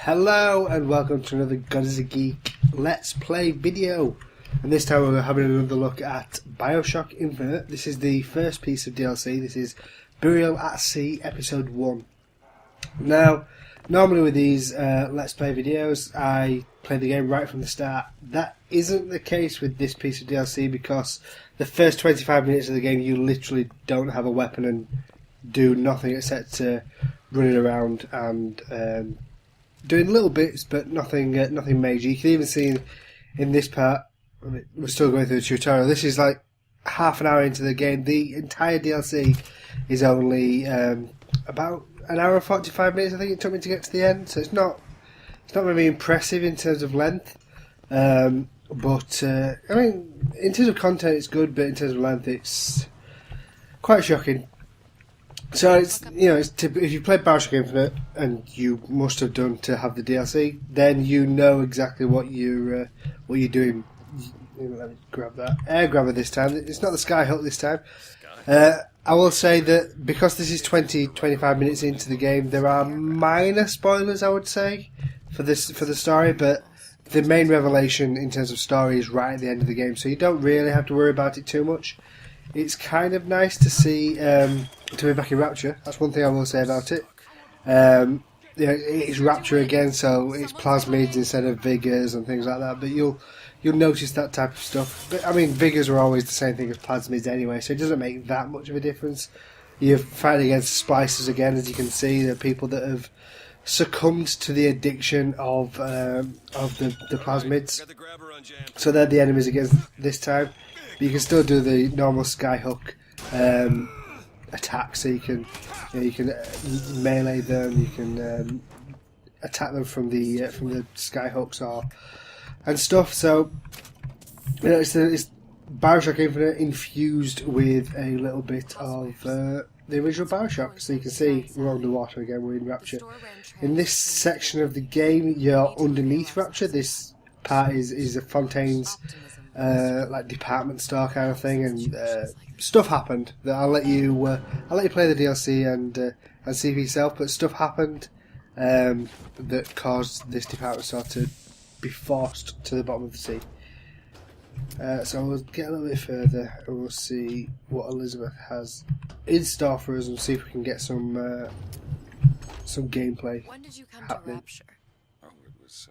Hello and welcome to another God is a Geek Let's Play video. And this time we're having another look at BioShock Infinite. This is the first piece of DLC. This is Burial at Sea Episode 1. Now, normally with these Let's Play videos, I play the game right from the start. That isn't the case with this piece of DLC because the first 25 minutes of the game you literally don't have a weapon and do nothing except running around and doing little bits, but nothing major. You can even see in this part, we're still going through the tutorial, this is like half an hour into the game. The entire DLC is only about an hour and 45 minutes, I think it took me to get to the end, so it's not very impressive in terms of length. But I mean, in terms of content it's good, but in terms of length it's quite shocking. So it's if you played BioShock Infinite, and you must have done to have the DLC, then you know exactly what you're doing. Let me grab that air grabber this time. It's not the skyhook this time. I will say that because this is 20-25 minutes into the game, there are minor spoilers, I would say, for the story, but the main revelation in terms of story is right at the end of the game, so you don't really have to worry about it too much. It's kind of nice to see to be back in Rapture. That's one thing I will say about it. It's Rapture again, so it's plasmids instead of vigors and things like that. But you'll notice that type of stuff. But I mean, vigors are always the same thing as plasmids anyway, so it doesn't make that much of a difference. You're fighting against splicers again, as you can see. They're people that have succumbed to the addiction of the plasmids. So they're the enemies against this time. But you can still do the normal skyhook attack, so you can melee them, you can attack them from the skyhooks and stuff. So it's BioShock Infinite infused with a little bit of the original BioShock. So you can see we're underwater again, we're in Rapture. In this section of the game, you're underneath Rapture. This part is a Fontaine's like department store kind of thing, and stuff happened that I'll let you play the DLC and see for yourself. But stuff happened that caused this department store to be forced to the bottom of the sea. So we'll get a little bit further and we'll see what Elizabeth has in store for us and see if we can get some gameplay. When did you come happening. to Rapture? Oh, it was,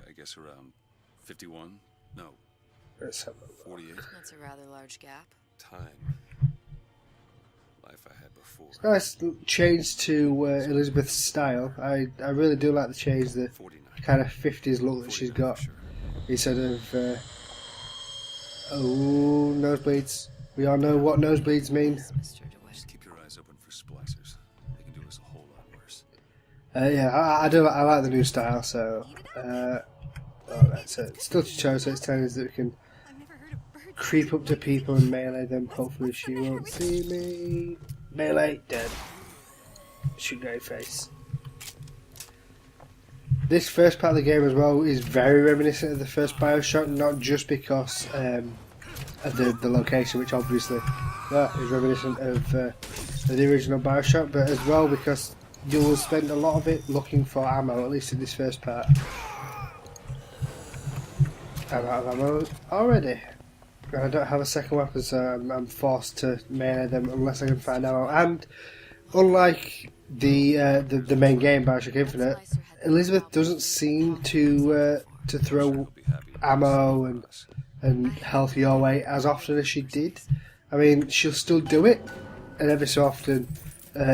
I guess around 51? No, Let's have a look. 48. That's a rather large gap. Time. Life I had before. Nice change to Elizabeth's style. I really do like the change, the 49. kind of 50s look that she's got. Sure. Instead of nosebleeds. We all know what nosebleeds mean. Mr. DeWitt. Just keep your eyes open for splicers. They can do us a whole lot worse. I like the new style. So, that's it. Still tutorial, so it's telling us that we can creep up to people and melee them. Hopefully she won't see me. Melee, dead. Shoot her in the face. This first part of the game as well is very reminiscent of the first BioShock, not just because of the location, which obviously is reminiscent of the original BioShock, but as well because you will spend a lot of it looking for ammo, at least in this first part. I'm out of ammo already. And I don't have a second weapon, so I'm forced to melee them unless I can find ammo. And unlike the main game, BioShock Infinite, Elizabeth doesn't seem to throw ammo and health your way as often as she did. I mean, she'll still do it, and every so often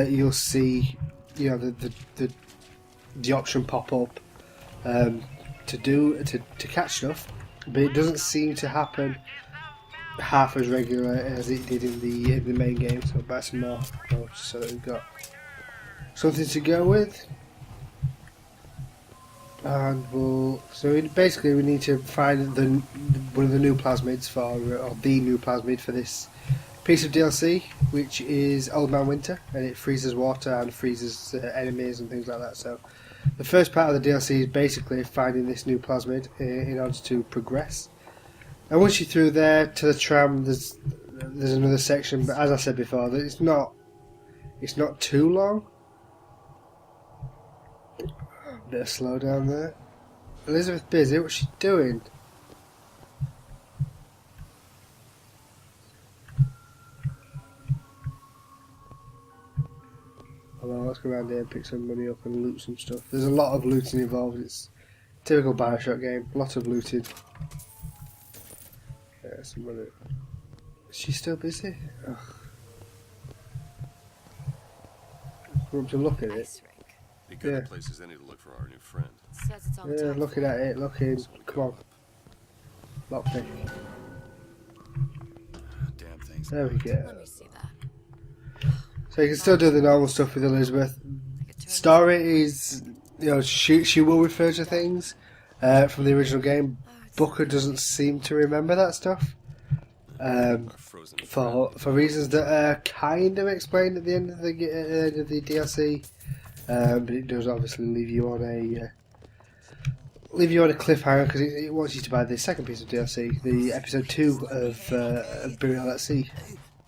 you'll see the option pop up to catch stuff, but it doesn't seem to happen half as regular as it did in the main game. So I'll buy some more so that we've got something to go with. And we need to find one of the new plasmids or the new plasmid for this piece of DLC, which is Old Man Winter, and it freezes water and freezes enemies and things like that. So the first part of the DLC is basically finding this new plasmid in order to progress. And once you're through there to the tram, there's another section, but as I said before, it's not too long. Bit of slowdown there. Elizabeth busy, what's she doing? Well, let's go around here and pick some money up and loot some stuff. There's a lot of looting involved. It's a typical BioShock game. A lot of looting. Yeah, some money. Is she still busy? Ugh. Want to look at it? Ice rink. Be good Yeah. at places any to look for our new friend. Says it's on Yeah, top. looking at it, looking. Come on. Lockpick. Damn things. There we Let go. me see that. So you can still do the normal stuff with Elizabeth. I could turn Story is, you know, she will refer to things from the original game. Booker doesn't seem to remember that stuff. Our frozen For reasons that are kind of explained at the end of the DLC, but it does obviously leave you on a cliffhanger because it wants you to buy the second piece of DLC, the episode 2 of Burial at Sea.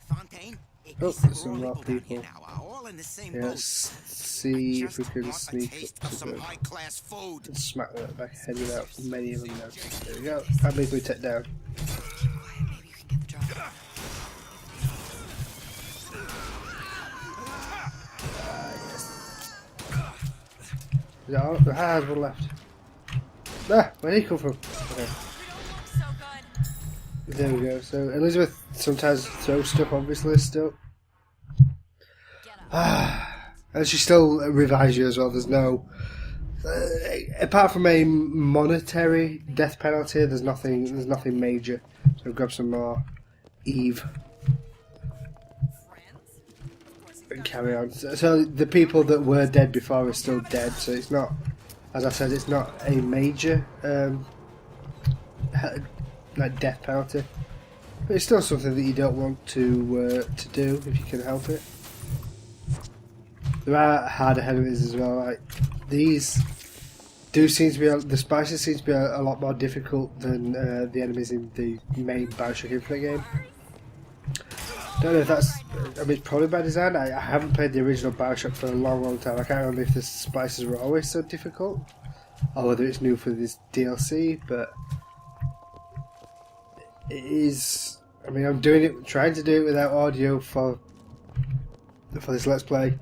Fontaine? Oh, there's some more people. All in the same Yeah, boat. let's see if we can Want a sneak taste up of to some the high-class food. and smack that back head without many of them noticing. There we go. How many can we take down? Keep quiet. Maybe you can get the drop. Is that all? Ah, there's one left. Ah, where did he come from? Okay. So good. There we go. So Elizabeth sometimes throws stuff, obviously, still. Get up. Ah, and she still revives you as well. There's no, apart from a monetary death penalty, there's nothing. There's nothing major. So grab some more Eve Friends? Of course he's and got carry on. So the people that were dead before are still dead. So it's not, as I said, it's not a major like death penalty. But it's still something that you don't want to do if you can help it. There are harder enemies as well. Like these do seem to be the spices seem to be a lot more difficult than the enemies in the main BioShock Infinite game. Don't know if that's. I mean, it's probably by design. I haven't played the original BioShock for a long time. I can't remember if the spices were always so difficult, or whether it's new for this DLC. But it is. I mean, I'm trying to do it without audio for this Let's Play.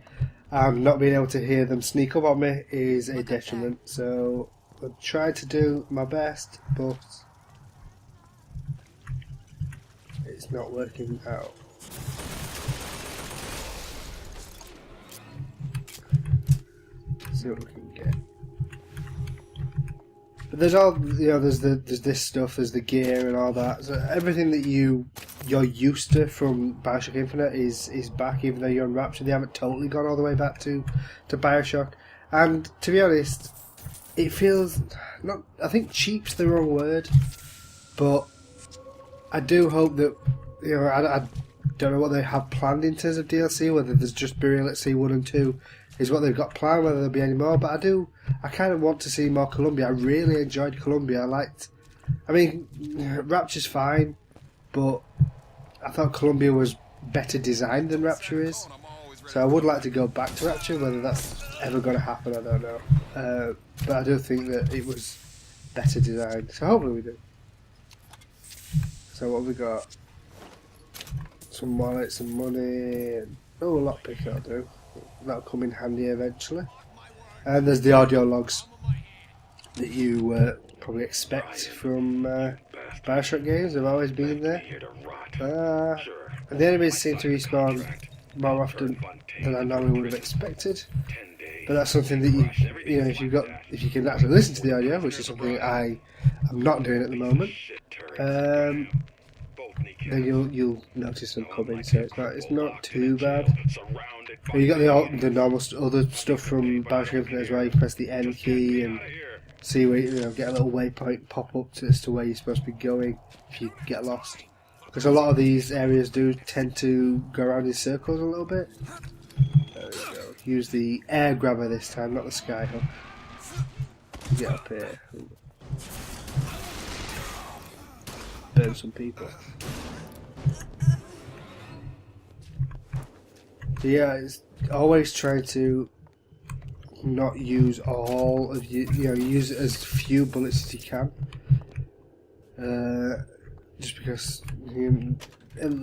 Not being able to hear them sneak up on me is a detriment. So I'm trying to do my best, but it's not working out. See what we can get. But there's all, you know, there's this stuff, there's the gear and all that. So everything that you're used to from BioShock Infinite is back, even though you're on Rapture. They haven't totally gone all the way back to BioShock. And to be honest, it feels not. I think cheap's the wrong word, but I do hope that, you know, I don't know what they have planned in terms of DLC. Whether there's just Burial at Sea 1 and 2 is what they've got planned. Whether there'll be any more, but I kind of want to see more Columbia. I really enjoyed Columbia. I mean, Rapture's fine, but I thought Columbia was better designed than Rapture is. So I would like to go back to Rapture. Whether that's ever going to happen, I don't know. But I do think that it was better designed. So hopefully we do. So what have we got? Some wallets, some money, and a lockpick that'll do. That'll come in handy eventually. And there's the audio logs that you probably expect from BioShock games. They've always been there. And the enemies seem to respawn more often than I normally would have expected. But that's something that you know, if you can actually listen to the audio, which is something I am not doing at the moment, then you'll notice them coming. So it's not too bad. And you got the normal other stuff from BioShock Infinite as well. You can press the N key and see where get a little waypoint pop up as to where you're supposed to be going if you get lost. Because a lot of these areas do tend to go around in circles a little bit. There we go. Use the air grabber this time, not the sky hook. Get up here. Burn some people. So yeah, it's always trying to not use all of use as few bullets as you can. Just because,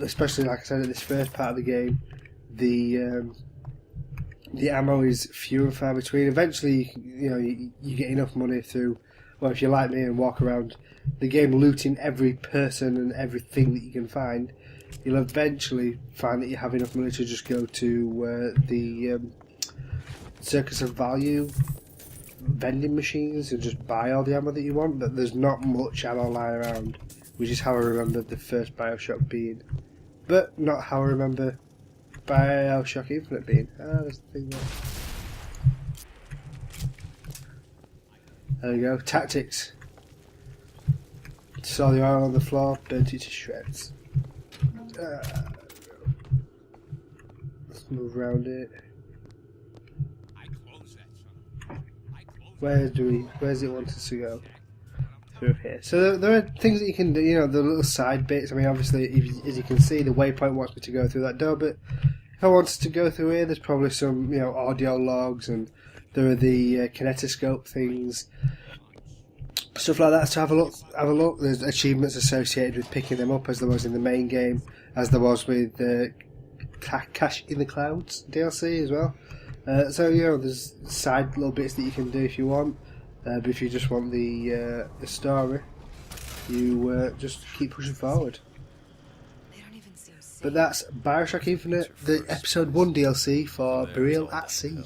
especially like I said, in this first part of the game, the ammo is few and far between. Eventually, you get enough money through, well, if you're like me and walk around the game looting every person and everything that you can find, you'll eventually find that you have enough money to just go to the Circus of Value vending machines and just buy all the ammo that you want. But there's not much ammo lying around, which is how I remember the first BioShock being, but not how I remember BioShock Infinite being. There's the thing there. There we go. Tactics. Saw the oil on the floor, burnt it to shreds. Let's move around it. Where's it want us to go? Through here. So there are things that you can do, the little side bits. I mean, obviously, as you can see, the waypoint wants me to go through that door, but if I wanted to go through here, there's probably some, audio logs, and there are the kinetoscope things, stuff like that. So have a look. There's achievements associated with picking them up, as there was in the main game, as there was with the Cache in the Clouds DLC as well. So there's side little bits that you can do if you want, but if you just want the story, you just keep pushing forward. They don't even seem safe. But that's BioShock Infinite, the Episode 1 DLC for Burial at Sea.